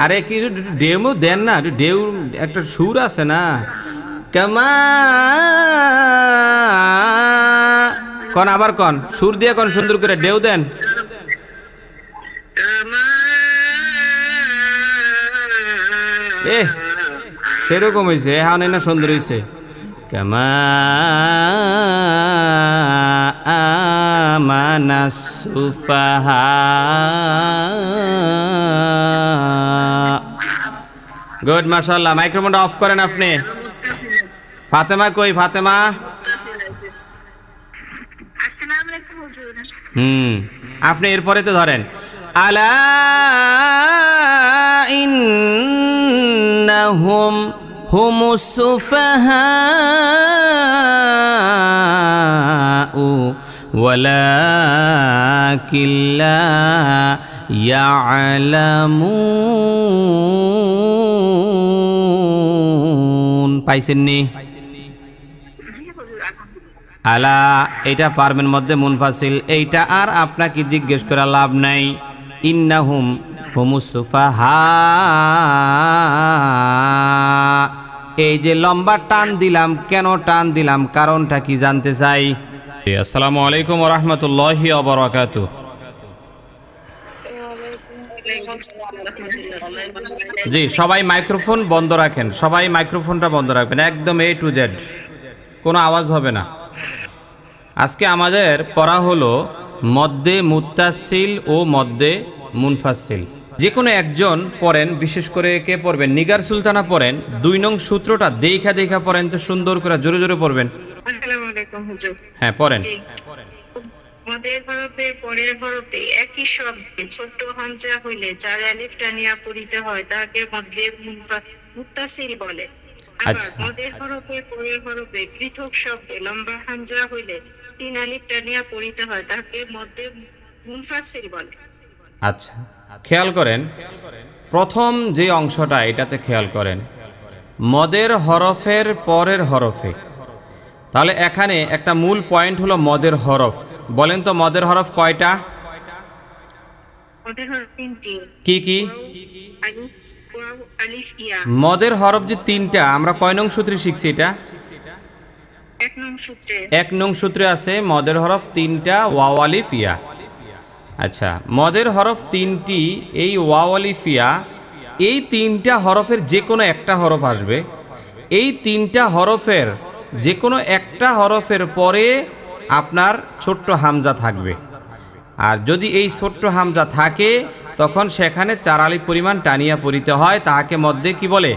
আরে কি ডেমো দেন না, ডেউ একটা সুর আছে না, কামা কন আবার কন, সুর দিয়ে কন, সুন্দর করে ডেউ দেন। এ সেরকম হয়েছে, এখন না সুন্দর হয়েছে। কামা আমানাস সুফাহা। গুড, মাশাআল্লাহ। মাইক্রোফোনটা অফ করেন আপনি। ফাতেমা কই? ফাতেমা আপনি এরপরে তো ধরেন আলা ইন্নাহুম হুমুস সুফাহাউ ওয়ালাকিন লা ইয়ালামুন। পাইছেননি? আলা এটা পারবেন মধ্যে মুনফাসিল, এইটা আর আপনাকে জিজ্ঞেস করা লাভ নাই। ইন্নাহুম হুমুস সুফাহা, এই যে লম্বা টান দিলাম, কেন টান দিলাম, কারণটা কি জানতে চাই। আসসালামু আলাইকুম ওয়া রাহমাতুল্লাহি ওয়া বারাকাতুহু। জি, সবাই মাইক্রোফোন বন্ধ রাখেন, সবাই মাইক্রোফোনটা বন্ধ রাখবেন, একদম A to Z, কোনো আওয়াজ হবে না। আজকে আমাদের পড়া হলো মদ্দে মুত্তাসিল ও মদ্দে মুনফাসিল। যে কোনো একজন পড়েন, বিশেষ করে কে পড়বেন? নিগার সুলতানা পড়েন। 2 নং সূত্রটা দেখা দেখা পড়েন তো, সুন্দর করে জোরে জোরে পড়বেন। আসসালামু আলাইকুম হুজুর। হ্যাঁ পড়েন। মদের হরফে পরের হরফে একই শব্দে ছোট হামজা হইলে যার আলিফ টানিয়া পড়িতে হয় তাকে মদ্দে মুত্তাসিল বলে। আবার মদের হরফে পরের হরফে পৃথক শব্দে লম্বা হামজা হইলে 3 আলিফ টানিয়া পড়িতে হয় তাকে মদ্দে মুনফাসিল বলে। আচ্ছা, খেয়াল করেন প্রথম যে অংশটা, এটাতে খেয়াল করেন মদের হরফের পরের হরফে। তাহলে এখানে একটা মূল পয়েন্ট হলো মদের হরফ। বলেন তো মদের হরফ কয়টা? মদের হরফ 3টি। কি কি? আলিফ, ওয়াও, আলিফ, ইয়া। মদের হরফ যে 3টা, আমরা কয় নং সূত্রে শিখছি এটা? 1 নং সূত্রে। 1 নং সূত্রে আছে মদের হরফ 3টা, ওয়াও আলিফ ইয়া। আচ্ছা, মদের হরফ 3টি, এই ওয়াও আলিফ ইয়া, এই 3টা হরফের যে কোনো একটা হরফ আসবে। এই 3টা হরফের যে কোনো একটা হরফের পরে আপনার ছোট্ট হামজা থাকবে। আর যদি এই ছোট্ট হামজা থাকে তখন সেখানে 4 আলিফ পরিমাণ টানিয়া পড়িতে হয়, তাহাকে মধ্যে কি বলে?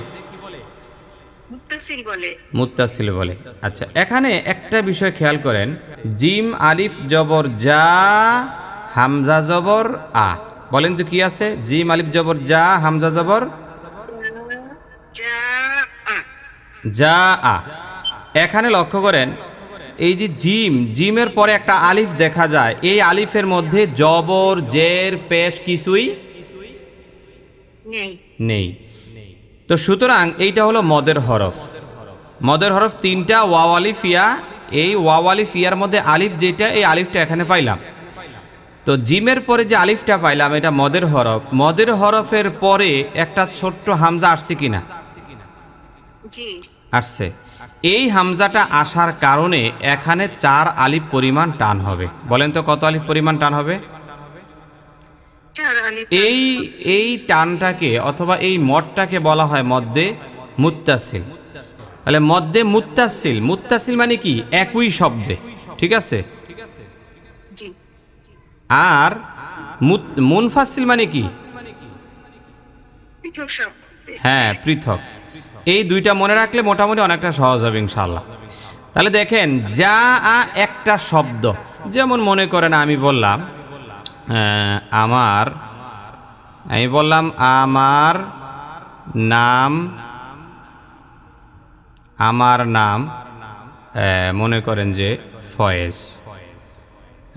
মুত্তাসিল বলে। মুত্তাসিল বলে। আচ্ছা, এখানে একটা বিষয় খেয়াল করেন, জিম আলিফ জবর যা, হামজা জবর আ। বলেন তো কি আছে? জিম আলিফ জবর যা, হামজা জবর যা আ। এখানে লক্ষ্য করেন এই যে জিম, জিমের পরে একটা আলিফ দেখা যায়, এই আলিফের মধ্যে জবর জের পেশ কিছুই নেই। তো সুতরাং এইটা হলো মদের হরফ। মদের হরফ 3টা, ওয়াও আলিফ ইয়া। এই ওয়াও আলিফ ইয়ার মধ্যে আলিফ যেটা, এই আলিফটা এখানে পাইলাম। তো জিমের পরে যে আলিফটা পাইলাম এটা মদের হরফ। মদের হরফের পরে একটা ছোট্ট হামজা আসছে কিনা? জি আসছে। এই হামজাটা আসার কারণে এখানে 4 আলিফ পরিমাণ টান হবে। বলেন তো কত আলিফ পরিমাণ টান হবে? 4 আলিফ। এই টানটাকে অথবা এই মদটাকে বলা হয় মদ্দে মুত্তাসিল। তাহলে মদ্দে মুত্তাসিল, মুত্তাসিল মানে কি? একই শব্দে, ঠিক আছে? জি। আর মুনফাসিল মানে কি? পৃথক শব্দে। হ্যাঁ, পৃথক। এই দুইটা মনে রাখলে মোটামুটি অনেকটা সহজ হবে ইনশাআল্লাহ। তাহলে দেখেন যা একটা শব্দ, যেমন মনে করেন আমি বললাম আমার নাম মনে করেন যে ফয়েজ।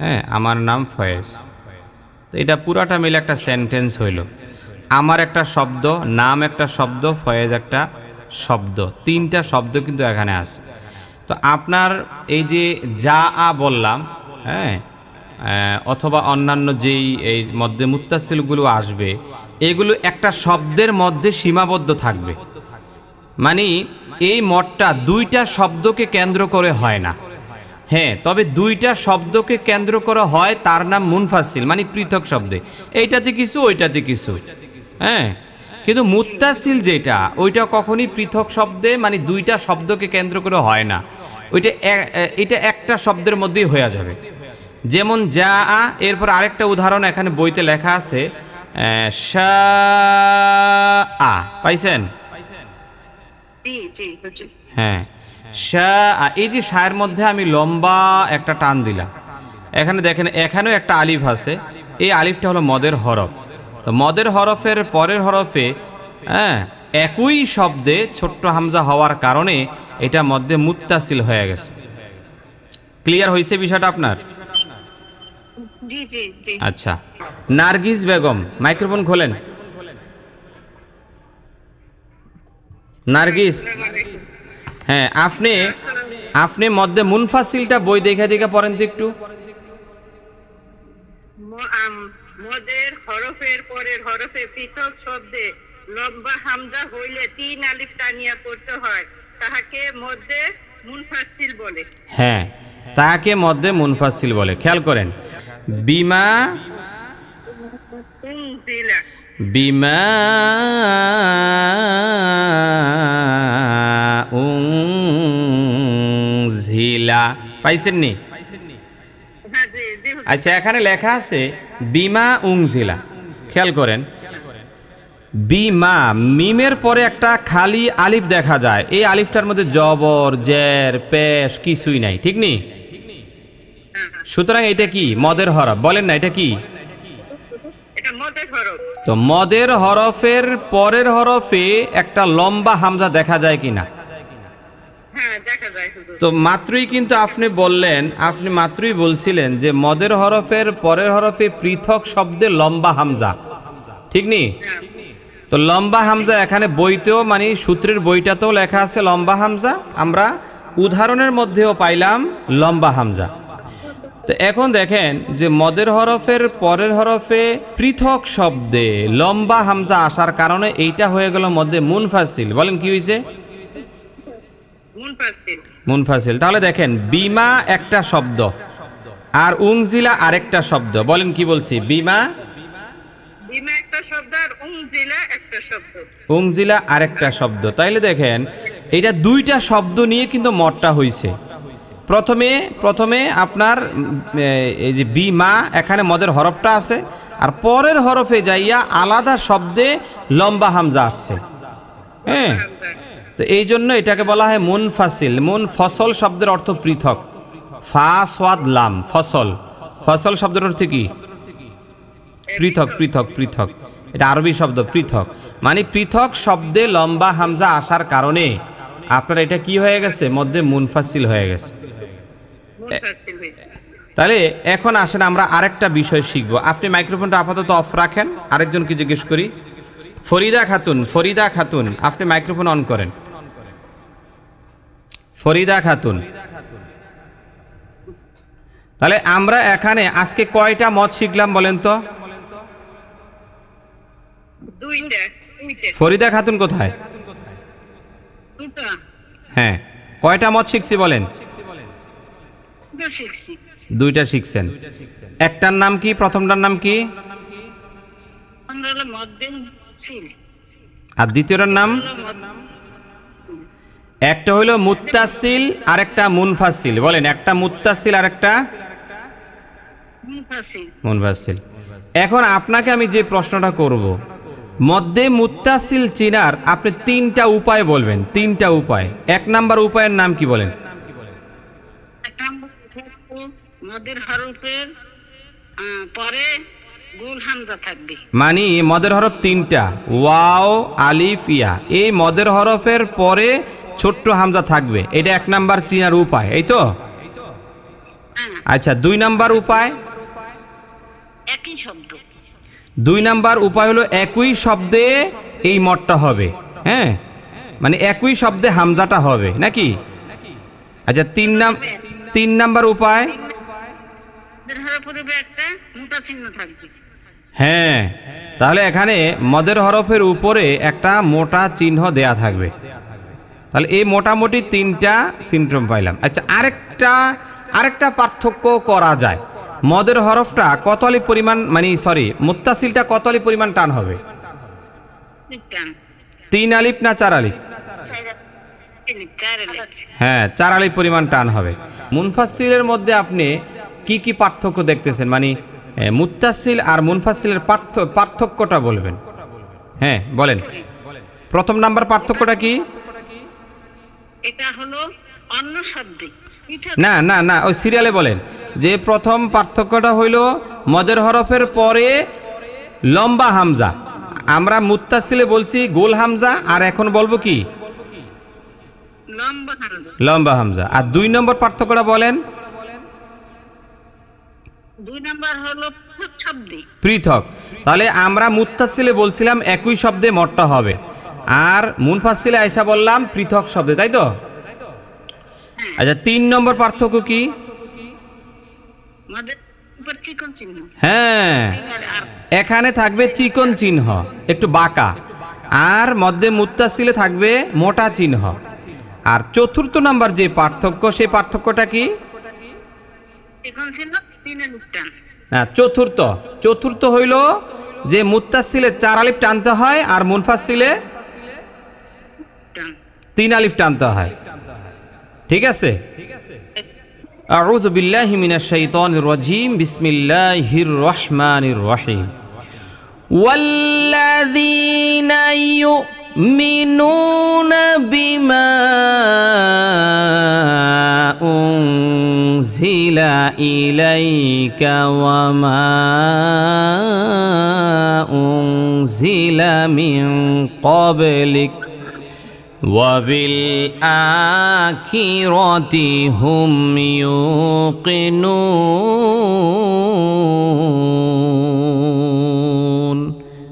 হ্যাঁ, আমার নাম ফয়েজ। তো এটা পুরাটা মিলে একটা সেন্টেন্স হইল। আমার একটা শব্দ, নাম একটা শব্দ, ফয়েজ একটা শব্দ, 3টা শব্দ কিন্তু এখানে আছে। তো আপনার এই যে যা আ বললাম, হ্যাঁ, অথবা অন্যান্য যেই এই মধ্যে মুত্তাসিলগুলো আসবে, এগুলো একটা শব্দের মধ্যে সীমাবদ্ধ থাকবে, মানে এই মতটা দুইটা শব্দকে কেন্দ্র করে হয় না। হ্যাঁ, তবে দুইটা শব্দকে কেন্দ্র করে হয়, তার নাম মুনফাসিল, মানে পৃথক শব্দে, এইটাতে কিছু ওইটাতে কিছু। হ্যাঁ, কিন্তু মুত্তাসিল যেটা, ওইটা কখনই পৃথক শব্দে মানে দুইটা শব্দকে কেন্দ্র করে হয় না, এটা একটা শব্দের মধ্যেই হয়ে যাবে। যেমন যা আ, এরপর আরেকটা উদাহরণ এখানে বইতে লেখা আছে শা আ, পাইছেন? হ্যাঁ, শা আ, এই যে শায়ের মধ্যে আমি লম্বা একটা টান দিলাম, এখানে দেখেন এখানেও একটা আলিফ আছে, এই আলিফটা হলো মদের হরফ। তো মদের হরফের পরের হরফে হ্যাঁ একই শব্দে ছোট্ট হামজা হওয়ার কারণে এটা মধ্যে মুত্তাসিল হয়ে গেছে। ক্লিয়ার হয়েছে বিষয়টা আপনার? আচ্ছা, নার্গিস বেগম মাইক্রোফোন খোলেন। নার্গিস, হ্যাঁ, আপনি মধ্যে মুনফাসিলটা বই দেখে দেখে পড়েন তো একটু। মদের হরফের পরের হরফে পৃথক শব্দে লম্বা হামজা হইলে 3 আলিফ টানিয়া পড়তে হয়, তাহাকে মধ্যে মুনফাসিল বলে। হ্যাঁ, তাকে মধ্যে মুনফাসিল বলে। খেয়াল করেন, বিমা উনজিলা, বিমা উনজিলা, পাইছেন নি? আচ্ছা, এখানে লেখা আছে বিমা উনজিলা। খেয়াল করেন, বিমা, মিমের পরে একটা খালি আলিফ দেখা যায়, এই আলিফটার মধ্যে জবর জের পেশ কিছুই নাই, ঠিক নি? সুতরাং এটা কি? মদের হরফ। বলেন না, এটা কি? তো মদের হরফের পরের হরফে একটা লম্বা হামজা দেখা যায় কিনা? তো মাত্রই কিন্তু আপনি বললেন, আপনি মাত্রই বলছিলেন যে মদের হরফের পরের হরফে পৃথক শব্দে লম্বা হামজা, ঠিক নি? তো লম্বা হামজা এখানে বইতেও মানে সূত্রের বইটাতেও লেখা আছে লম্বা হামজা, আমরা উদাহরণের মধ্যেও পাইলাম লম্বা হামজা। তো এখন দেখেন যে মদের হরফের পরের হরফে পৃথক শব্দে লম্বা হামজা আসার কারণে এইটা হয়ে গেল মধ্যে মুনফাসিল। বলেন কি হয়েছে? মুনফাসিল। তাহলে দেখেন, বিমা একটা শব্দ আর উংজিলা আরেকটা শব্দ। বলেন কি বলছি? বিমা একটা শব্দ আর উংজিলা আরেকটা শব্দ। তাইলে দেখেন এটা দুইটা শব্দ নিয়ে কিন্তু মতটা হইছে। প্রথমে আপনার এই যে বিমা, এখানে মদের হরফটা আছে, আর পরের হরফে যাইয়া আলাদা শব্দে লম্বা হামজা আসছে। হ্যাঁ, তো এই জন্য এটাকে বলা হয় মুনফাসিল। ফসল শব্দের অর্থ পৃথক, ফা সোয়াদ লাম, ফসল। ফসল শব্দের অর্থ কি? পৃথক, পৃথক, পৃথক। এটা আরবি শব্দ, পৃথক মানে পৃথক শব্দে লম্বা হামজা আসার কারণে আপনার এটা কি হয়ে গেছে? মধ্যে মুনফাসিল হয়ে গেছে। তাহলে এখন আসেন আমরা আরেকটা বিষয় শিখবো। আপনি মাইক্রোফোনটা আপাতত অফ রাখেন, আরেকজনকে জিজ্ঞেস করি। ফরিদা খাতুন, আপনি মাইক্রোফোন অন করেন। ফরিদা খাতুন, তাহলে আমরা এখানে আজকে কয়টা মত শিখলাম বলেন তো? ফরিদা খাতুন কোথায়? হ্যাঁ, কয়টা মত শিখছি বলেন? দুইটা শিখছেন। একটার নাম কি? প্রথমটার নাম কি? আর দ্বিতীয়টার নাম? একটা হইল মুত্তাসিল আর একটা মুনফাসিল। বলেন, একটা মুত্তাসিল আর একটা মুনফাসিল। এখন আপনাকে আমি যে প্রশ্নটা করব, মধ্যে মুত্তাসিল চিনার আপনি 3টা উপায় বলবেন। 3টা উপায়। 1 নাম্বার উপায়ের নাম কি বলেন? মদের হরফের পরে গুল হামজা থাকবে, মানে মদের হরফ 3টা, ওয়াও আলিফ ইয়া। এই মদের হরফের পরে ছোট্ট হামজা থাকবে, এটা 1 নাম্বার চিনার উপায়, এই তো? আচ্ছা, 2 নাম্বার উপায়? একই শব্দ। 2 নাম্বার উপায় হলো একই শব্দে এই মতটা হবে। হ্যাঁ, মানে একই শব্দে হামজাটা হবে নাকি? আচ্ছা, 3 নাম্বার উপায়? হ্যাঁ, তাহলে এখানে মদের হরফের উপরে একটা মোটা চিহ্ন দেয়া থাকবে। তাহলে এই মোটামুটি 3টা সিমটম পাইলাম। আচ্ছা, আরেকটা পার্থক্য করা যায়। মদের হরফটা কত আলিফ পরিমাণ, মানে সরি, মুত্তাসিলটা কত আলিফ পরিমাণ টান হবে? 3 আলিফ না 4 আলিফ? হ্যাঁ, 4 আলিফ পরিমাণ টান হবে। মুনফাসিলের মধ্যে আপনি কি কি পার্থক্য দেখতেছেন, মানে মুত্তাসিল আর মুনফাসিলের পার্থক্যটা বলবেন। হ্যাঁ বলেন, প্রথম নাম্বার পার্থক্যটা কি? এটা হলো অন্য শব্দে। না না না, ওই সিরিয়ালে বলেন যে প্রথম পার্থক্যটা হইল মদের হরফের পরে লম্বা হামজা। আমরা মুত্তাসিলে বলছি গোল হামজা, আর এখন বলবো কি? লম্বা হামজা। আর 2 নম্বর পার্থক্যটা বলেন। 2 নাম্বার হলো পৃথক শব্দে। পৃথক। তাহলে আমরা মুত্তাসিলে বলছিলাম একই শব্দে মটটা হবে, আর মুনফাসিলে আয়সা বললাম পৃথক শব্দে, তাই তো? আচ্ছা, 3 নম্বর পার্থক্য কি? হ্যাঁ, এখানে থাকবে চিকন চিহ্ন, একটু বাঁকা, আর মধ্যে মুত্তাসিলে থাকবে মোটা চিহ্ন। আর 4র্থ নাম্বার যে পার্থক্য, সেই পার্থক্যটা কি? না, চতুর্থ হইল যে মুত্তাসিলে 4 আলিফ টানতে হয়, আর মুনফাসিলে 3 আলিফ টানতে হয়। ঠিক আছে? আউযু বিল্লাহি মিনাশ শাইতানির রাজীম। বিসমিল্লাহির রহমানির রহিম। ওয়াল্লাযীনা ইউমিনুনা বিমা উনজিলা ইলাইকা ওয়া মা উনজিলা মিন ক্বাবলিক وَبِالْآخِرَةِ هُمْ يُوقِنُونَ।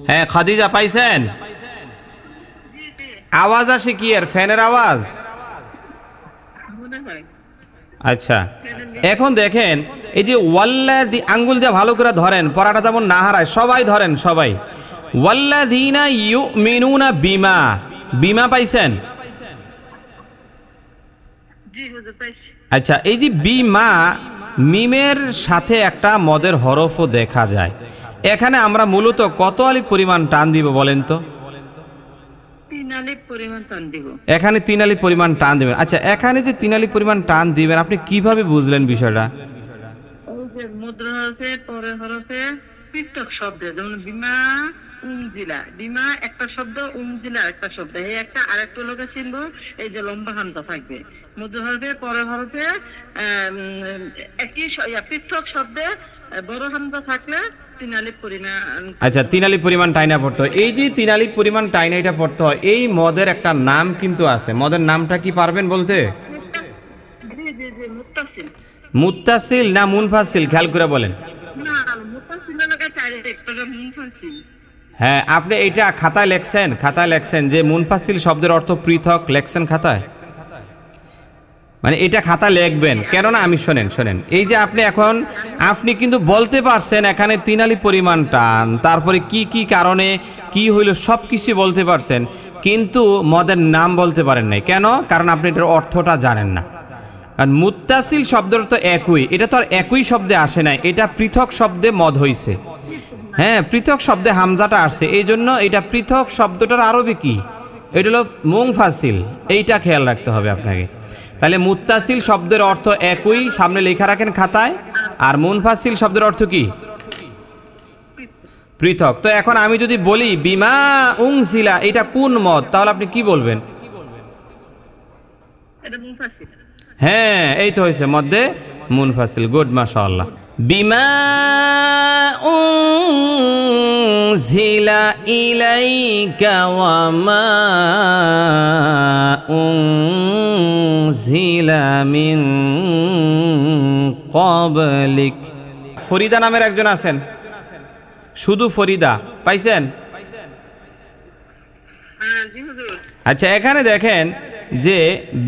হ্যাঁ খাদিজা, পাইছেন? আওয়াজ আসে কি এর? ফ্যানের আওয়াজ? আচ্ছা, এখন দেখেন এই যে ওয়াল্লাযী, আঙ্গুল দিয়ে ভালো করে ধরেন, পড়াটা যেমন না হারায়। সবাই ধরেন, সবাই। ওয়াল্লাযীনা ইউমিনুনা বিমা, বিমা পাইছেন? আচ্ছা, এই যে বিমা, মিমের সাথে একটা মদের হরফও দেখা যায়। এখানে আমরা মূলত কত আলিফ পরিমাণ টান দিব বলেন তো? 3 আলিফ পরিমাণ টান দিব। এখানে 3 আলিফ পরিমাণ টান দিবেন। আচ্ছা, এখানে যে 3 আলিফ পরিমাণ টান দিবেন, আপনি কিভাবে বুঝলেন বিষয়টা? ওই যে মুদ্রা হরফে পরের হরফে পৃথক শব্দ, যেমন বিমা উনজিলা, বিমা একটা শব্দ, উনজিলা একটা শব্দ, এই একটা আরেকটা লোকে চিনব। এই যে লম্বা হামজা থাকবে মুদ্রা হরফে পরের হরফে, একই পৃথক শব্দে বড় হামজা থাকলে 3 আলিফ পরিমাণ। আচ্ছা, 3 আলিফ পরিমাণ টাইনা পড়তে হয়। এই যে 3 আলিফ পরিমাণ টাইনা এটা পড়তে হয়, এই মদের একটা নাম কিন্তু আছে। মদের নামটা কি পারবেন বলতে? মুত্তাসিল না মুনফাসিল? খেয়াল করে বলেন। হ্যাঁ, আপনি এইটা খাতায় লেখছেন যে মুনফাসিল শব্দের অর্থ পৃথক, লেখছেন খাতায়? মানে এটা খাতা লিখবেন, কেননা আমি শোনেন, এই যে আপনি কিন্তু বলতে পারছেন এখানে 3 আলিফ পরিমাণ টান, তারপরে কি কি কারণে কি হইল সব কিছু বলতে পারছেন, কিন্তু মদের নাম বলতে পারেন নাই। কেন? কারণ আপনি এটার অর্থটা জানেন না। কারণ মুত্তাসিল শব্দটা তো একই, এটা তো আর একই শব্দে আসে নাই, এটা পৃথক শব্দে মদ হইছে। হ্যাঁ, পৃথক শব্দে হামজাটা আসছে, এই জন্য এটা পৃথক শব্দটার আরবি কি? এটা হলো মুনফাসিল। এইটা খেয়াল রাখতে হবে আপনাকে। তাহলে মুত্তাসিল শব্দের অর্থ একই, সামনে লেখা রাখেন খাতায়। আর মুনফাসিল শব্দের অর্থ কি? পৃথক। তো এখন আমি যদি বলি বিমা উনজিলা, এটা কোন মদ, তাহলে আপনি কি বলবেন? হ্যাঁ, এই তো হয়েছে মধ্যে মুনফাসিল। গুড, মাশাআল্লাহ। বিমা উনজিলা ইলাইকা ওয়া মা উনজিলা মিন ক্বাবলিক। ফরিদা নামের একজন আছেন, শুধু ফরিদা, পাইছেন? আচ্ছা, এখানে দেখেন যে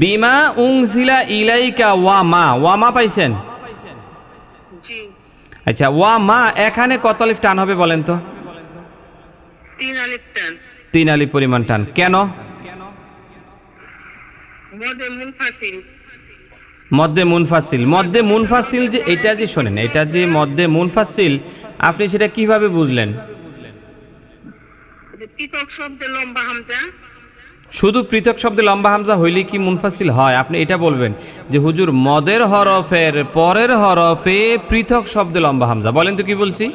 বিমা উনজিলা ইলাইকা ওয়া মা, পাইছেন? আচ্ছা, ওয়া মা এখানে কত আলিফ টান হবে বলেন তো? 3 আলিফ টান। 3 আলিফ পরিমাণ টান। কেন? মদে মুনফাসিল। মদ্দে মুনফাসিল। মদ্দে মুনফাসিল যে এটা যে শোনেন, এটা যে মদ্দে মুনফাসিল, আপনি সেটা কিভাবে বুঝলেন? পৃথক শব্দে লম্বা হামজা। শুধু পৃথক শব্দে লম্বা হামজা হইলে কি মুনফাসিল হয়? আপনি এটা বলবেন যে হুজুর মদের হরফের পরের হরফে পৃথক শব্দে লম্বা হামজা। বলেন তো কি বলছি?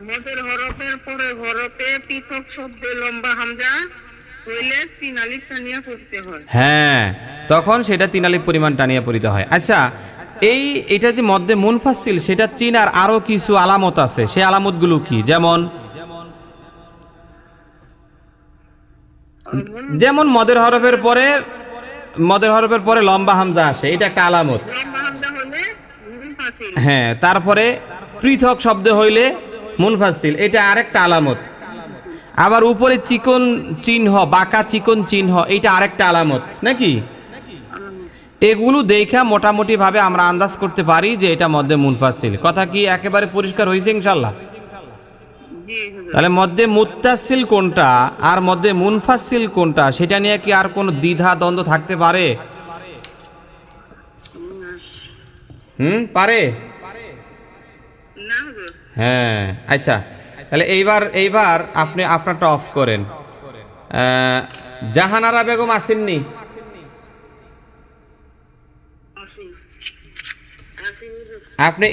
মদের হরফের পরের হরফে পৃথক শব্দে লম্বা হামজা হইলে 3 আলিফ টানিয়া পড়তে হয়। হ্যাঁ, তখন সেটা 3 আলিফ পরিমাণ টানিয়া পড়িতে হয়। আচ্ছা, এটা যে মদ্দে মুনফাসিল, সেটা চিনার আরো কিছু আলামত আছে। সেই আলামতগুলো কি? যেমন মদের হরফের পরে লম্বা হামজা আসে, এটা একটা আলামত। লম্বা হামজা হলে মুনফাসিল। হ্যাঁ, তারপরে পৃথক শব্দ হইলে মুনফাসিল, এটা আরেকটা আলামত। আবার উপরে চিকন চিহ্ন, বাঁকা চিকন চিহ্ন, এটা আরেকটা আলামত নাকি? এগুলো দেখা মোটামুটি ভাবে আমরা আন্দাজ করতে পারি যে এটা মধ্যে মুনফাসিল। কথা কি একেবারে পরিষ্কার হয়েছে ইনশাল্লাহ? তাহলে মধ্যে মুত্তাসিল কোনটা আর মধ্যে মুনফাসিল কোনটা, সেটা নিয়ে কি আর কোনো দ্বিধা দ্বন্দ্ব থাকতে পারে? পারে? হ্যাঁ। আচ্ছা, তাহলে এইবার আপনি আপনারটা অফ করেন। জাহানারা বেগম আসেননি? আপনি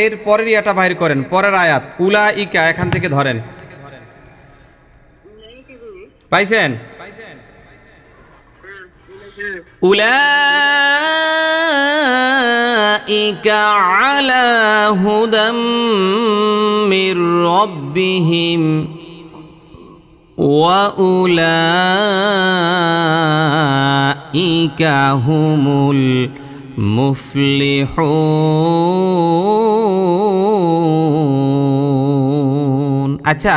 এর পরের ইয়াটা বাইর করেন, পরের আয়াত উলাইকা, এখান থেকে ধরেন। পাইছেন? উলাইকা আলা হুদাম মির রাব্বিহিম ওয়া উলাইকা হুমুল মুফলিহুন। আচ্ছা,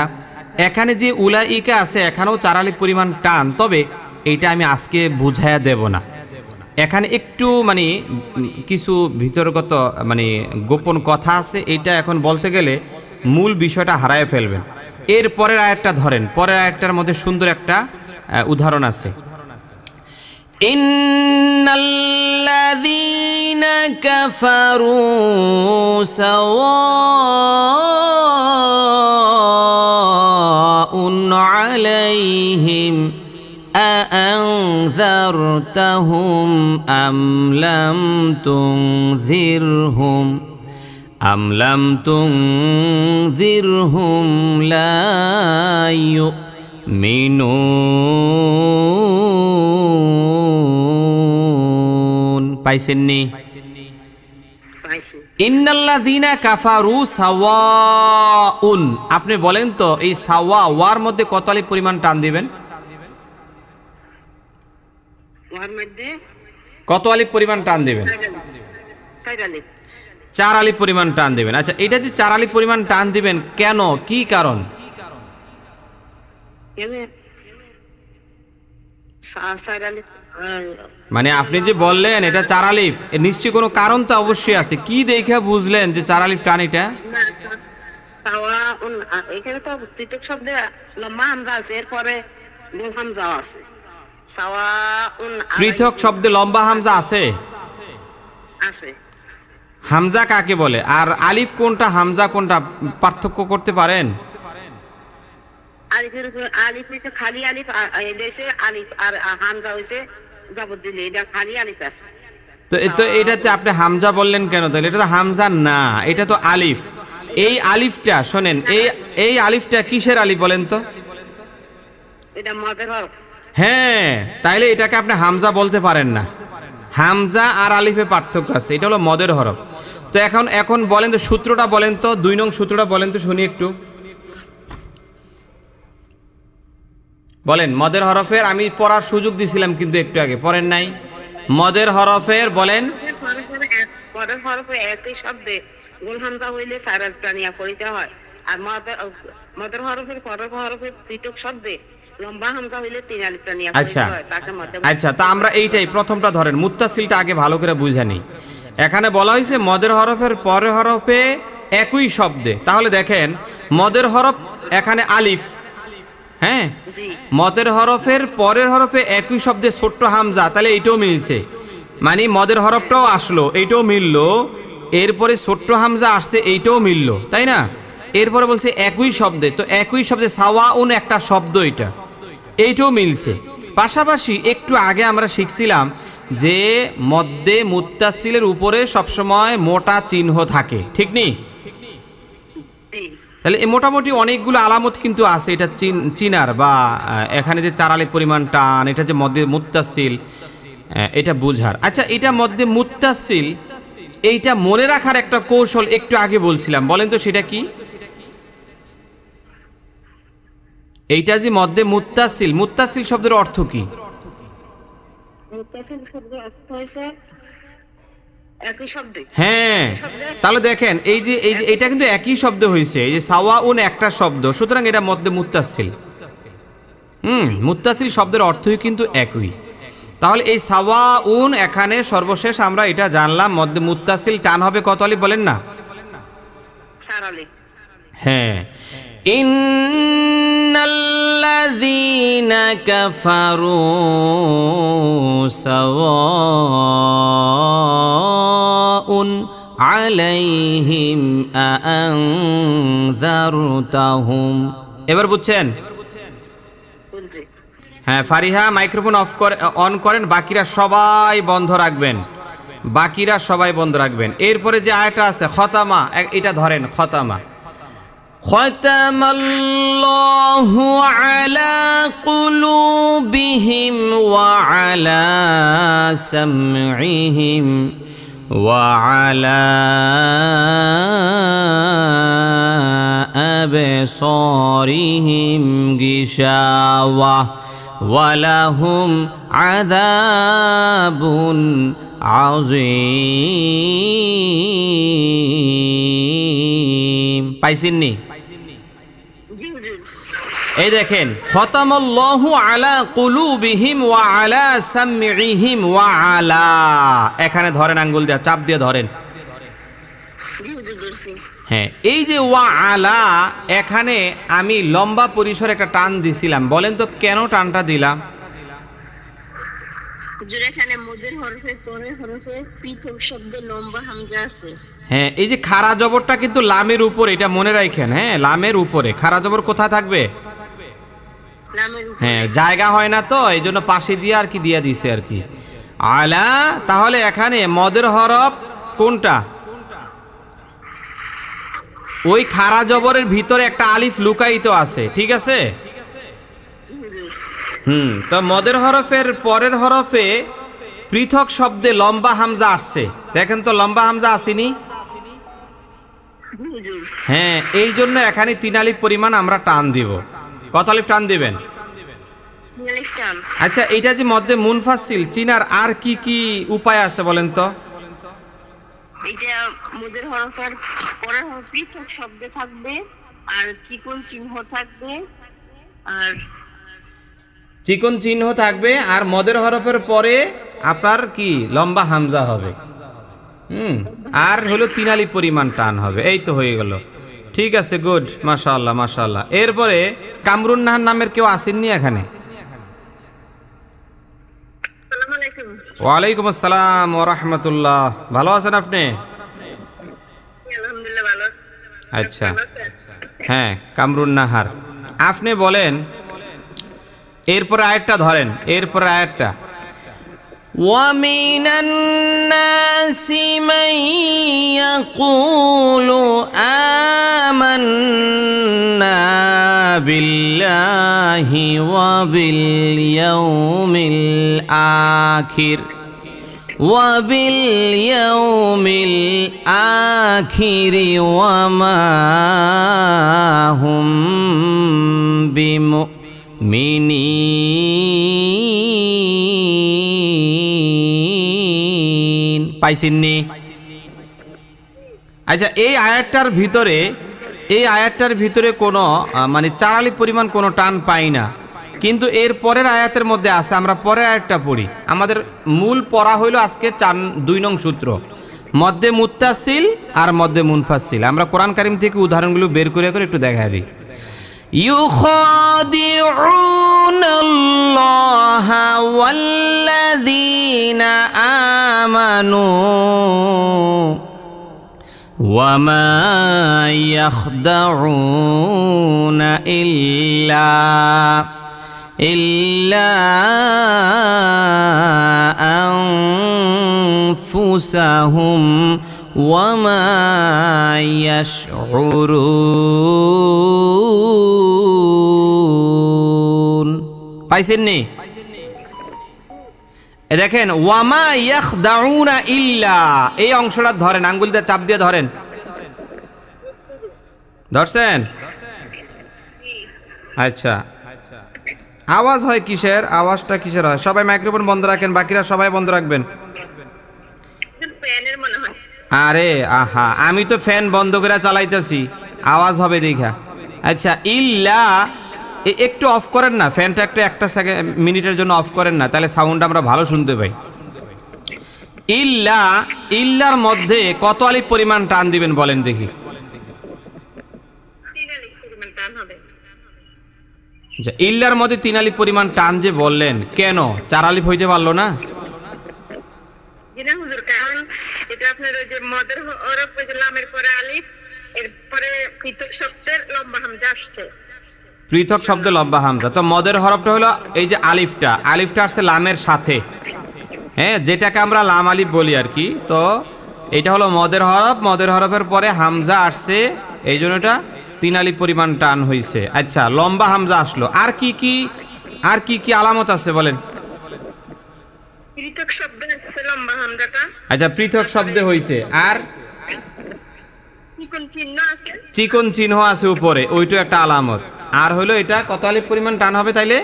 এখানে যে উলাইকা আছে এখানেও 4 আলিফ পরিমাণ টান, তবে এটা আমি আজকে বুঝায়া দেব না। এখানে একটু কিছু ভিতরগত গোপন কথা আছে, এটা এখন বলতে গেলে মূল বিষয়টা হারায় ফেলবেন। এর পরের আয়াতটা ধরেন, পরের আয়াতটার মধ্যে সুন্দর একটা উদাহরণ আছে। ইন্নাল্লাযীনা কাফারু সাওয়াউন আলাইহিম আআনযারতাহুম আম লাম তুনযিরহুম লা ইউমিনুন। পাইছেননি? ইন্নাল্লাযীনা কাফারু সাওয়াউন। আপনি বলেন তো এই সাওয়া ওয়ার মধ্যে কত আলিফ পরিমাণ টান দিবেন? কত আলিফ পরিমাণ টান দিবেন? 4 আলিফ পরিমাণ টান দিবেন। আচ্ছা, এটা যে 4 আলিফ পরিমাণ টান দিবেন কেন, কি কারণ? আপনি যে বললেন এটা 4 আলিফ, নিশ্চয়ই কোনো কারণ তো অবশ্যই আছে। কি দেখে বুঝলেন যে 4 আলিফ টান? এটা এখানে তো পৃথক শব্দে লম্বা হামজা আছে, এরপরে মুন হামজা আছে। পৃথক শব্দে লম্বা হামজা আছে? হামজা কাকে বলে আর আলিফ কোনটা হামজা কোনটা পার্থক্য করতে পারেন? আলিফ খালি আলিফ, আলিফ আর হামজা হইছে জবর দিলে এটা খালি আলিফ আছে। তো এটাতে আপনি হামজা বললেন কেন? তাহলে এটা তো হামজা না, এটা তো আলিফ। এই আলিফটা শোনেন, এই আলিফটা কিসের আলিফ বলেন তো? এটা মদের হরফ। হ্যাঁ, তাইলে এটাকে আপনি হামজা বলতে পারেন না। হামজা আর আলিফে পার্থক্য আছে, এটা হলো মদের হরফ। তো এখন বলেন তো সূত্রটা বলেন তো, 2 নং সূত্রটা বলেন তো শুনি একটু। বলেন মদের হরফের, আমি পড়ার সুযোগ দিছিলাম কিন্তু একটু আগে পড়েন নাই। মদের হরফের বলেন। মদের হরফে একই শব্দে গোল হামজা হইলে 4 আলিফ টানিয়া পড়িতে হয়, আর মদের হরফের পরের হরফে পৃথক শব্দে লম্বা হামজা হইলে 3 আলিফ টানিয়া পড়িতে হয়, তাকে মধ্যে। আচ্ছা, তা আমরা এইটাই প্রথমটা ধরেন, মুত্তাসিলটা আগে ভালো করে বুঝে নিই। এখানে বলা হয়েছে মদের হরফের পরের হরফে একই শব্দে। তাহলে দেখেন মদের হরফ এখানে আলিফ, হ্যাঁ, জি মদের হরফের পরের হরফে একই শব্দে ছোট্ট হামজা, তাহলে এইটাও মিলছে, মানে মদের হরফটাও আসলো, এইটাও মিললো, এরপরে ছোট্ট হামজা আসছে, এইটাও মিললো, তাই না? এরপরে বলছে একই শব্দে, তো একই শব্দে সাওয়াউন একটা শব্দ, এইটাও মিলছে। পাশাপাশি একটু আগে আমরা শিখছিলাম যে মদ্দে মুত্তাসিলের উপরে সবসময় মোটা চিহ্ন থাকে, ঠিক নেই? জি তাহলে মোটামুটি অনেকগুলো আলামত কিন্তু আছে এটা চিনার, বা এখানে যে চারালি পরিমাণ টান, এটা যে মধ্যে মুত্তাসিল, এটা বুঝার। আচ্ছা, এটা মধ্যে মুত্তাসিল, এইটা মনে রাখার একটা কৌশল একটু আগে বলছিলাম, বলেন তো সেটা কি? এইটা যে মধ্যে মুত্তাসিল, মুত্তাসিল শব্দের অর্থ কি? মুত্তাসিল শব্দের অর্থ হইছে একই শব্দে। হ্যাঁ, তাহলে দেখেন এই যে এটা কিন্তু একই শব্দ হয়েছে, এই যে সাওয়াউন একটা শব্দ, সুতরাং এটা মধ্যে মুত্তাসিল। মুত্তাসিল শব্দের অর্থই কিন্তু একই। তাহলে এই সাওয়াউন এখানে সর্বশেষ আমরা এটা জানলাম, মধ্যে মুত্তাসিল টান হবে কত আলিফ বলেন না? 4 আলিফ। হ্যাঁ, ইন্নাল্লাযীনা কাফারু সাওয়াউন আলাইহিম আআনযারতাহুম। এবার বুঝছেন? জি হ্যাঁ, ফারিহা মাইক্রোফোন অন করেন, বাকিরা সবাই বন্ধ রাখবেন, বাকিরা সবাই বন্ধ রাখবেন। এরপরে যে আয়াতটা আছে খতামা, এটা ধরেন, খতামা, খতামাল্লাহু আলা কুলুবিহিম ওয়া আলা সামঈহিম ওয়া আলা আবসারিহিম গিশাওয়া ওয়ালাহুম আযাবুন আযীম। পাইছেননি? জি হুজুর। এই দেখেন, খতামাল্লাহু আলা কুলুবিহিম ওয়া আলা সামঈহিম ওয়া আলা, এখানে ধরেন, আঙ্গুল দিয়ে চাপ দিয়ে ধরেন। জি হুজুর ধরছি। হ্যাঁ, এই যে ওয়া আলা, এখানে আমি লম্বা পরিসর একটা টান দিছিলাম, বলেন তো কেন টানটা দিলাম? হুজুর এখানে মদের হরফের পরের হরফে পৃথক শব্দে লম্বা হামজা আছে। হ্যাঁ, এই যে খাড়া জবরটা কিন্তু লামের উপরে, এটা মনে রাখেন। হ্যাঁ, লামের উপরে খাড়া জবর কোথায় থাকবে? লামের উপরে। হ্যাঁ, জায়গা হয় না, তো এই জন্য পাশে দিয়ে আর কি দিয়ে দিছে আর কি, আলা। তাহলে এখানে মদের হরফ কোনটা? ওই খাড়া জবরের ভিতরে একটা আলিফ লুকায়িত আছে, ঠিক আছে? তো মদের হরফের পরের হরফে পৃথক শব্দে লম্বা হামজা আসছে, দেখেন তো লম্বা হামজা আসেনি? হ্যাঁ, এই জন্য এখানে 3 আলিফ পরিমাণ আমরা টান দিব। কত আলিফ টান দিবেন? 3 আলিফ টান। আচ্ছা, এইটা যে মধ্যে মুনফাসিল, চিনার আর কি কি উপায় আছে বলেন তো? এটা মদের হরফের পরের হরফ পৃথক শব্দে থাকবে, আর চিকন চিহ্ন থাকবে, আর চিকন চিহ্ন থাকবে, আর মদের হরফের পরে আপনার কি লম্বা হামজা হবে, আর হলো 3 আলিফ পরিমাণ টান হবে। এই তো হয়ে গেল, ঠিক আছে, গুড, মাশাআল্লাহ মাশাআল্লাহ। এরপরে কামরুন নাহার নামের কেউ আসেননি এখানে? আসসালামু আলাইকুম। ওয়ালাইকুম আসসালাম ওয়া রাহমাতুল্লাহ। ভালো আছেন আপনি? আলহামদুলিল্লাহ ভালো আছি। আচ্ছা, হ্যাঁ, কামরুন নাহার। আপনি বলেন, এরপর আয়াতটা ধরেন, এরপর আয়াতটা, وَمِنَ النَّاسِ مَن يَقُولُ آمَنَّا بِاللَّهِ وَبِالْيَوْمِ الْآخِرِ وَمَا هُمْ بِمُؤْمِنِينَ। পাইছেননি? আচ্ছা, এই আয়াতটার ভিতরে কোনো মানে 4 আলিফ পরিমাণ কোনো টান পাই না, কিন্তু এর পরের আয়াতের মধ্যে আছে। আমরা পরের আয়াতটা পড়ি, আমাদের মূল পড়া হইল আজকে 2 নং সূত্র। মধ্যে মুত্তাসিল আর মধ্যে মুনফাসিল। আমরা কোরআন কারীম থেকে উদাহরণগুলো বের করে করে একটু দেখায় দিই। ইউখাদিউনাল্লাহা ওয়াল্লাযীনা আমানু ওয়ামা ইয়াখদাউনা ইল্লা আনফুসাহুম ওয়ামা ইয়াশউরুন। পাইছেন নি? দেখেন ওয়ামা ইয়াখদাউনা ইল্লা, এই অংশটা ধরেন, আঙ্গুলটা চাপ দিয়ে ধরেন। ধরছেন? আচ্ছা, আওয়াজ হয় কিসের? আওয়াজটা কিসের হয়? সবাই মাইক্রোফোন বন্ধ রাখেন, বাকিরা সবাই বন্ধ রাখবেন। আরে আহা, আমি তো ফ্যান বন্ধ করে চালাইতেছি, আওয়াজ হবে দেখা। আচ্ছা, ইল্লা একটু অফ করেন না, ফ্যানটা একটু একটা সেকেন্ড মিনিটের জন্য অফ করেন না, তাহলে সাউন্ড আমরা ভালো শুনতে পাই। ইল্লা, ইল্লার মধ্যে কত আলিফ পরিমাণ টান দিবেন বলেন দেখি? ইল্লার মধ্যে 3 আলিফ পরিমাণ টান যে বললেন, কেন 4 আলিফ হইতে পারলো না? পৃথক শব্দে লম্বা হামজা, তো মদের হরফটা হলো এই যে আলিফটা, আলিফটা আসছে লামের সাথে, হ্যাঁ, যেটাকে আমরা লাম আলিফ বলি আর কি। তো এটা হলো মদের হরফ, মদের হরফের পরে হামজা আসছে, এই জন্য এটা 3 আলিফ পরিমাণ টান হইছে। আচ্ছা, লম্বা হামজা আসলো, আর কি কি আলামত আছে বলেন? পৃথক শব্দে আছে লম্বা হামজাটা। আচ্ছা, পৃথক শব্দে হইছে, আর চিকন চিহ্ন আছে উপরে, ওইটা একটা আলামত। আর হলো এটা কত আলিফ পরিমাণ টান হবে তাইলে?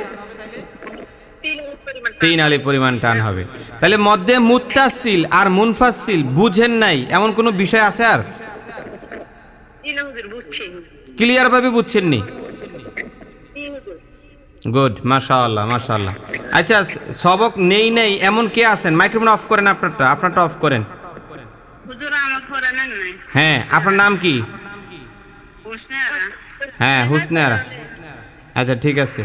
3 আলিফ পরিমাণ টান হবে। তাহলে মধ্যে মুত্তাসিল আর মুনফাসিল বুঝেন নাই এমন কোনো বিষয় আছে? আর ক্লিয়ার ভাবে বুঝছেন নি? গুড, মাশাআল্লাহ মাশাআল্লাহ। আচ্ছা, সবক নেই নাই এমন কে আছেন? মাইক্রোফোন অফ করেন, আপনারটা অফ করেন। হ্যাঁ, আপনার নাম কি? হ্যাঁ, হুসনেরা। আচ্ছা, ঠিক আছে।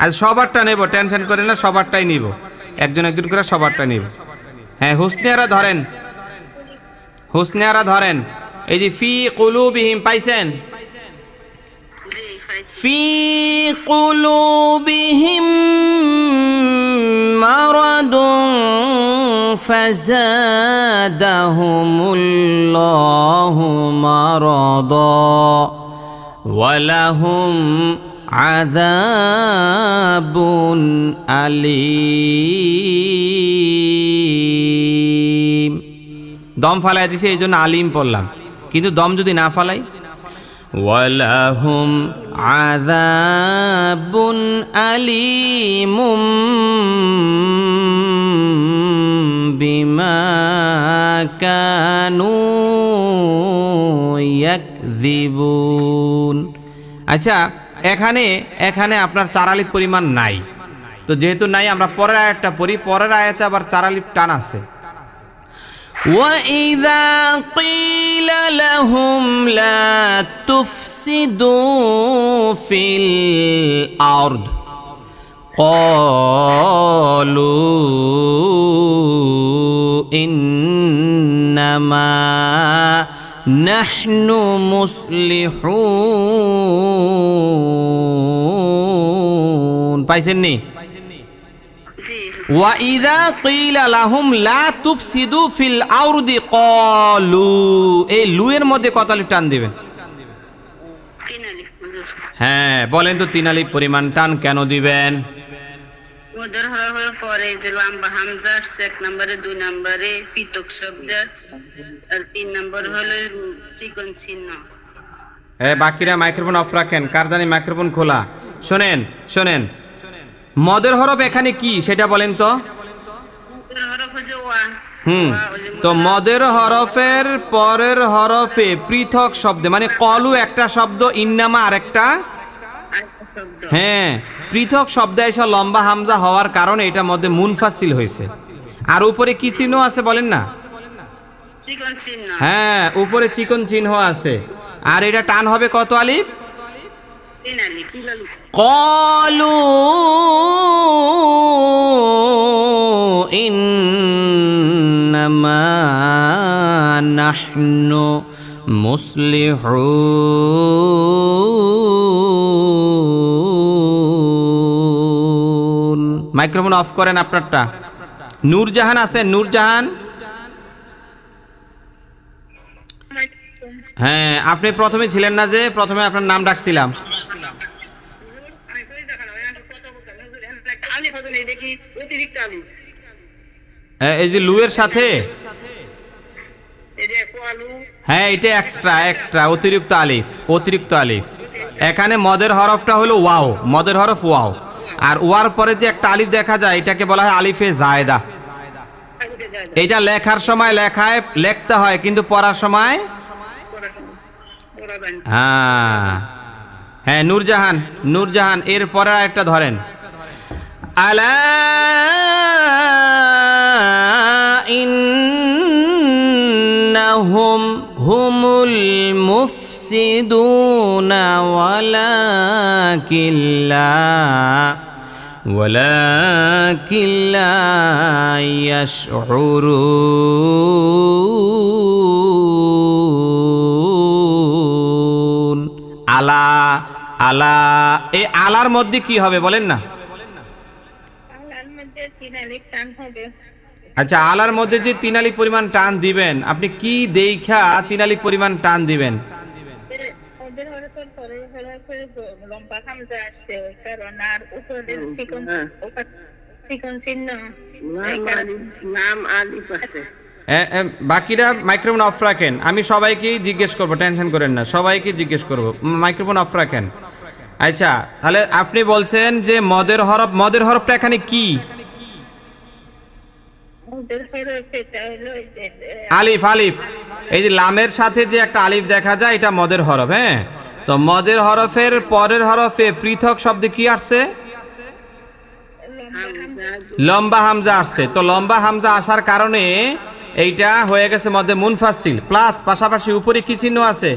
আজ সবারটা নেব, টেনশন করেন না, সবারটাই নিব, একজন একজন করে সবারটা নিব। হ্যাঁ, হুসনেরা ধরেন, হুসনেরা ধরেন। এই যে ফি কুলুবিহিম পাইছেন? ফি কুলুবিহিম মারাদুন ফাযাদাহুমুল্লাহু মারাদা ওয়ালাহুম আযাবুন আলীম। দম ফালাই দিছে এই জন্য আলিম পড়লাম, কিন্তু দম যদি না ফালাই, ওয়ালাহুম আযাবুন আলীমুম বিমা কানু ইয়াকযিবুন। আচ্ছা, এখানে আপনার 4 আলিফ পরিমাণ নাই, তো যেহেতু নাই আমরা পরের আয়াতটা পড়ি, পরের আয়াতে আবার 4 আলিফ টান আছে। وَإِذَا قِيلَ لَهُمْ لَا تُفْسِدُوا فِي الْأَرْضِ قَالُوا إِنَّمَا نَحْنُ مُصْلِحُونَ। পাইছেন নি? ওয়াইদা কিলা লাহুম লা তুফসিদু ফিল আরদি ক্বালু, এই লু এর মধ্যে কত আলিফ টান দিবেন? 3 আলিফ। হ্যাঁ, বলেন তো 3 আলিফ পরিমাণ টান কেন দিবেন? মদের হরফের পরে যে লম্বা হামজা আসছে 1 নম্বরে, 2 নম্বরে পৃথক শব্দ, আর 3 নম্বর হলো চিকন চিহ্ন। বাকিরা মাইক্রোফোন অফ রাখেন, কারদানি মাইক্রোফোন খোলা। শোনেন শোনেন, মদের হরফ এখানে কি সেটা বলেন তো? তো মদের হরফের পরের হরফে পৃথক শব্দে, মানে কলু একটা শব্দ, ইন্নামা আরেকটা। হ্যাঁ, পৃথক শব্দে এসে লম্বা হামজা হওয়ার কারণে এটা মধ্যে মুনফাসিল হয়েছে। আর উপরে কি চিহ্ন আছে বলেন না? চিকন চিহ্ন। হ্যাঁ, উপরে চিকন চিহ্ন আছে। আর এটা টান হবে কত আলিফ? 3 আলিফ। ক্বালু ইন্নামা নাহনু মুসলিহুন। মাইক্রোফোন অফ করেন আপনারটা। নূরজাহান আছেন? নূরজাহান, হ্যাঁ, আপনি প্রথমে ছিলেন না যে? প্রথমে আপনার নাম ডাকছিলাম। এই যে লুয়ের সাথে, হ্যাঁ, এটা এক্সট্রা অতিরিক্ত আলিফ, অতিরিক্ত আলিফ। এখানে মদের হরফটা হলো ওয়াও, মদের হরফ ওয়াও। আর ওয়ার পরে যে একটা আলিফ দেখা যায় এটাকে বলা হয় আলিফে জায়দা। এটা লেখার সময় লেখায় লিখতে হয়, কিন্তু পড়ার সময় হ্যাঁ। নূরজাহান, নূরজাহান এর পরে একটা ধরেন। আলা ইন্নাহুম হুমুল মুফসিদুনা ওয়ালাকিন লা ইয়াশউরুন। আলা, আলা, এই আলার মধ্যে কি হবে বলেন না? আলার মধ্যে 3 আলিফ টান হবে। আচ্ছা, আলার মধ্যে যে 3 আলিফ পরিমাণ টান দিবেন, আপনি কি দেখা 3 আলিফ পরিমাণ টান দিবেন? ওদের হরফের পরে হরফের লম্বা হামজা আসছে, ওই কারণে। আর উপরে চিকন চিহ্ন, নাম আলিফ আছে। বাকিরা মাইক্রোফোন অফ রাখেন। আমি সবাইকেই জিজ্ঞেস করব, টেনশন করেন না, সবাইকে জিজ্ঞেস করব। মাইক্রোফোন অফ রাখেন। আচ্ছা, তাহলে আপনি বলছেন যে মদের হরফ, মদের হরফটা এখানে কি? আলিফ, আলিফ। এই যে লামের সাথে যে একটা আলিফ দেখা যায় এটা মদের হরফ। হ্যাঁ, তো মদের হরফের পরের হরফে পৃথক শব্দে কি আসছে? লম্বা হামজা আসছে। তো লম্বা হামজা আসার কারণে এইটা হয়ে গেছে মধ্যে মুনফাসিল, প্লাস পাশাপাশি উপরে কি চিহ্ন আছে?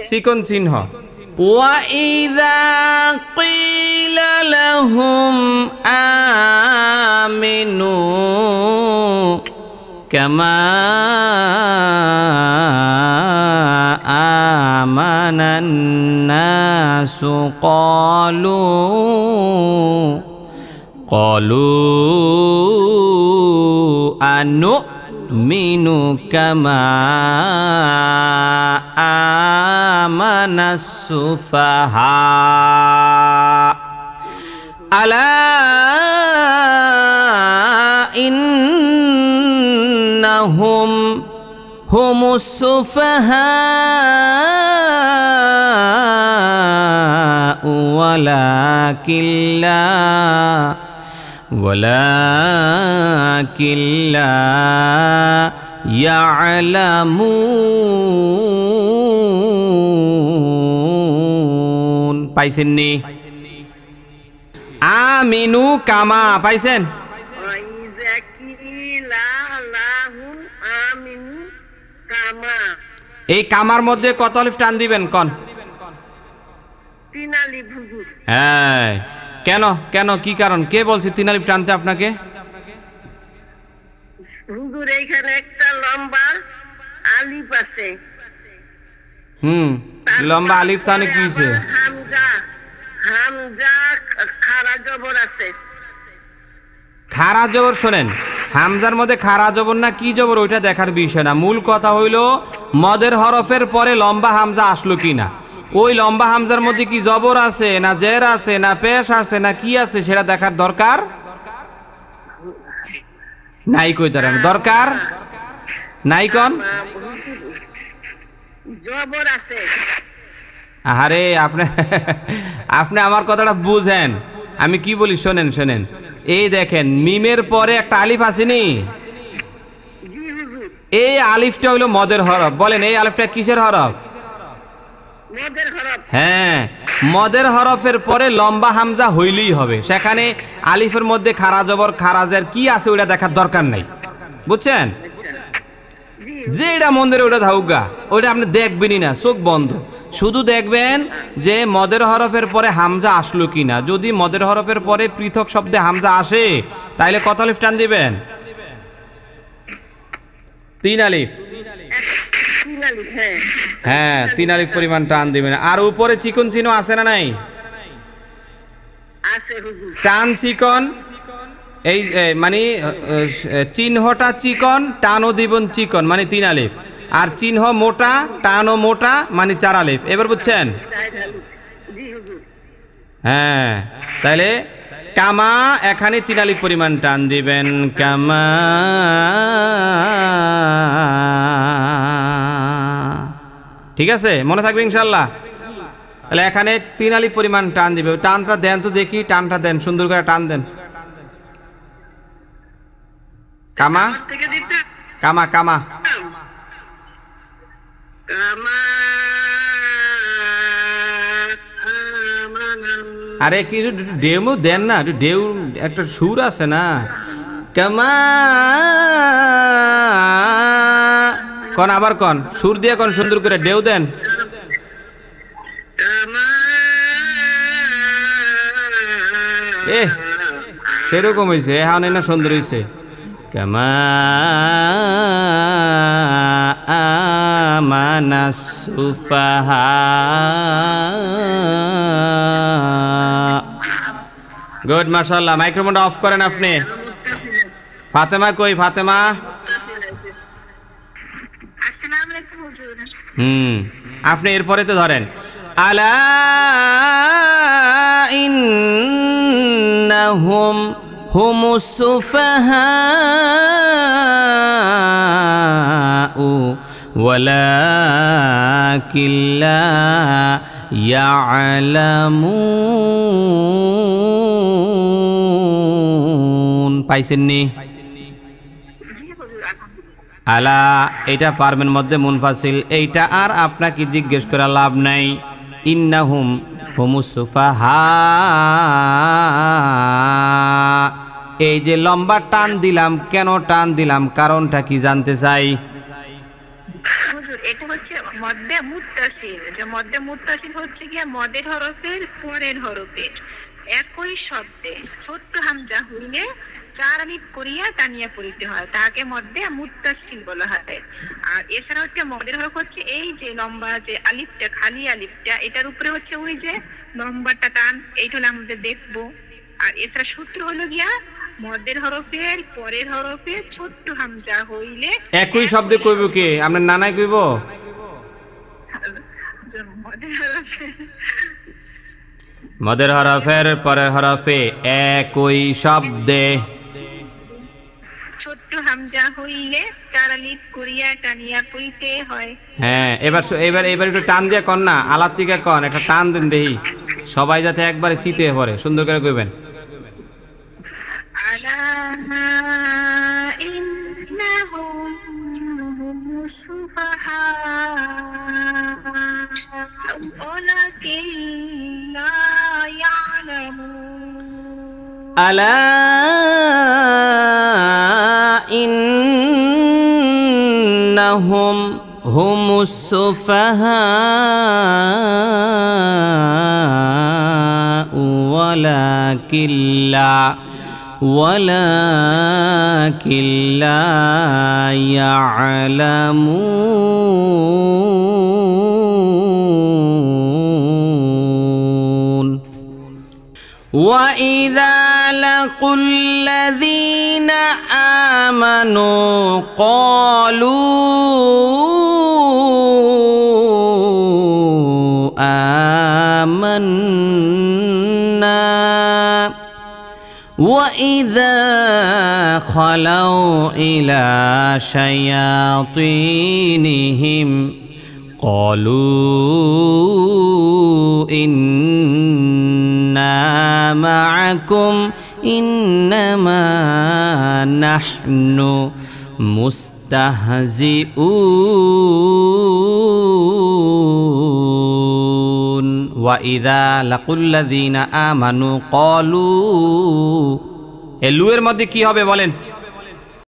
চিকন চিহ্ন। وَإِذَا قِيلَ لَهُمْ آمِنُوا كَمَا آمَنَ النَّاسُ قَالُوا أَنُؤْمِنُ كَمَا آمَنَ السُّفَهَاءُ أَلَا إِنَّهُمْ هُمُ السُّفَهَاءُ ولكن لا يعلمون। পাইছেন নি? আমিনু কামা পাইছেন? এই কামার মধ্যে কত আলিফ টান দিবেন কোন? 3 আলিফ। হ্যাঁ, কেন কেন কি কারণ? কে বলছে 3 আলিফ টানতে আপনাকে? হুজুর এইখানে একটা লম্বা আলিফ আছে। লম্বা আলিফ টানে কি হইছে? হামজা, হামজা খাড়া জবর আছে। খাড়া জবর শোনেন, হামজার মধ্যে খাড়া জবর না কি জবর ওইটা দেখার বিষয় না। মূল কথা হইল মদের হরফের পরে লম্বা হামজা আসলো কিনা। ওই লম্বা হামজার মধ্যে কি জবর আছে না জের আছে না পেশ আছে না কি আছে সেটা দেখার দরকার নাই। কই তার দরকার নাই কোন জবর আছে। আরে আপনি আমার কথাটা বুঝেন, আমি কি বলি শোনেন শোনেন। এই দেখেন মিমের পরে একটা আলিফ আসেনি? জি হুজুর। এই আলিফটা হইলো মদের হরফ। বলেন এই আলিফটা কিসের হরফ? মদের হরফ। হ্যাঁ, মদের হরফের পরে লম্বা হামজা হইলেই হবে। সেখানে আলিফের মধ্যে খাড়া জবর খারাজের কি আছে ওটা দেখার দরকার নাই, বুঝছেন? যেটা মন্দিরে ওটা থাকুকা, ওইটা আপনি দেখবেনই না, চোখ বন্ধ। শুধু দেখবেন যে মদের হরফের পরে হামজা আসলো কিনা। যদি মদের হরফের পরে পৃথক শব্দে হামজা আসে তাহলে কত আলিফ টান দিবেন? 3 আলিফ। হ্যাঁ 3 আলিফ পরিমাণ টান দিবেন। আর উপরে চিকন চিহ্ন আছে না নাই? টান চিকন, এই মানে চিহ্নটা চিকন, টানও দিবেন চিকন মানে 3 আলিফ। আর চিহ্ন মোটা, টানও মোটা মানে 4 আলিফ। এবার বুঝছেন? হ্যাঁ তাহলে কামা এখানে 3 আলিফ পরিমাণ টান দিবেন, কামা। ঠিক আছে, মনে থাকবে ইনশাল্লাহ। তাহলে এখানে 3 আলিফ পরিমাণ টান দিবে। টানটা দেন তো দেখি, টানটা দেন, সুন্দর করে টান দেন। কামা কামা কামা আরে কি ডেউ দেন না, ডেউ একটা সুর আছে না, কামা কন, আবার কন, সুর দিয়ে কন, সুন্দর করে ডেউ দেন। সেরকম হয়েছে, এখন না সুন্দর হয়েছে। কামা আমানাস সুফাহা। গুড, মাশাআল্লাহ। মাইক্রোফোনটা অফ করেন আপনি। ফাতেমা কই? ফাতেমা আপনি এরপরে তো ধরেন, আলা ইন্নাহুম হুমুস সুফাহাউ ওয়ালাকিন লা ইয়ালামুন। পাইছেননি? আলা এটা পারবেন মধ্যে মুনফাসিল, এইটা আর আপনাকে জিজ্ঞেস করা লাভ নাই। ইন্নাহুম হুমুস সুফাহা, এই যে লম্বা টান দিলাম, কেন টান দিলাম, কারণটা কি জানতে চাই? হুজুর এটা হচ্ছে মধ্যে মুত্তাসিল, যে মধ্যে মুত্তাসিল হচ্ছে কি মদের হরফের পরের হরফের একই শব্দে ছোট্ট হামজা হইলে 4 আলিফ করিয়া টানিয়া পড়িতে হয়, তাকে মধ্যে মুত্তাসিল বলা হয়। আর এছাড়া হচ্ছে মদের হরফ হচ্ছে এই যে লম্বা যে আলিফটা, খালি আলিফটা, এটার উপরে হচ্ছে ওই যে লম্বাটা টান, এইটা হলো আমাদের দেখবো। আর এছাড়া সূত্র হলো গিয়া মদের হরফের পরের হরফে ছোট্ট হামজা হইলে একই শব্দে কইব কে? আপনার নানাই কইব? মদের হরফের পরের হরফে একই শব্দে ছোট্ট হামজা হইলে 4 আলিফ করিয়া টানিয়া পড়িতে হয়। হ্যাঁ এবার এবার এবার একটু টান দিয়ে কর না, আলাপ থেকে কন, একটা টান দেন দেখি, সবাই যাতে একবারে শীতে পড়ে, সুন্দর করে কইবেন। আলা ইন্নাহুম হুমুস সুফাহা ওয়ালাকিন লা ইয়ালামুন। আলা ইন্নাহুম হুমুস সুফাহা ওয়ালাকিন লা ইয়ালামুন। وَإِذَا لَقُوا الَّذِينَ آمَنُوا قَالُوا آمَنَّا وَإِذَا خَلَوْا إِلَى شَيَاطِينِهِمْ قَالُوا إِنَّا مَعَكُمْ إِنَّمَا نَحْنُ مُسْتَهْزِئُونَ وَإِذَا لَقُوا الَّذِينَ آمَنُوا قَالُوا, এর লুয়ের মধ্যে কি হবে বলেন?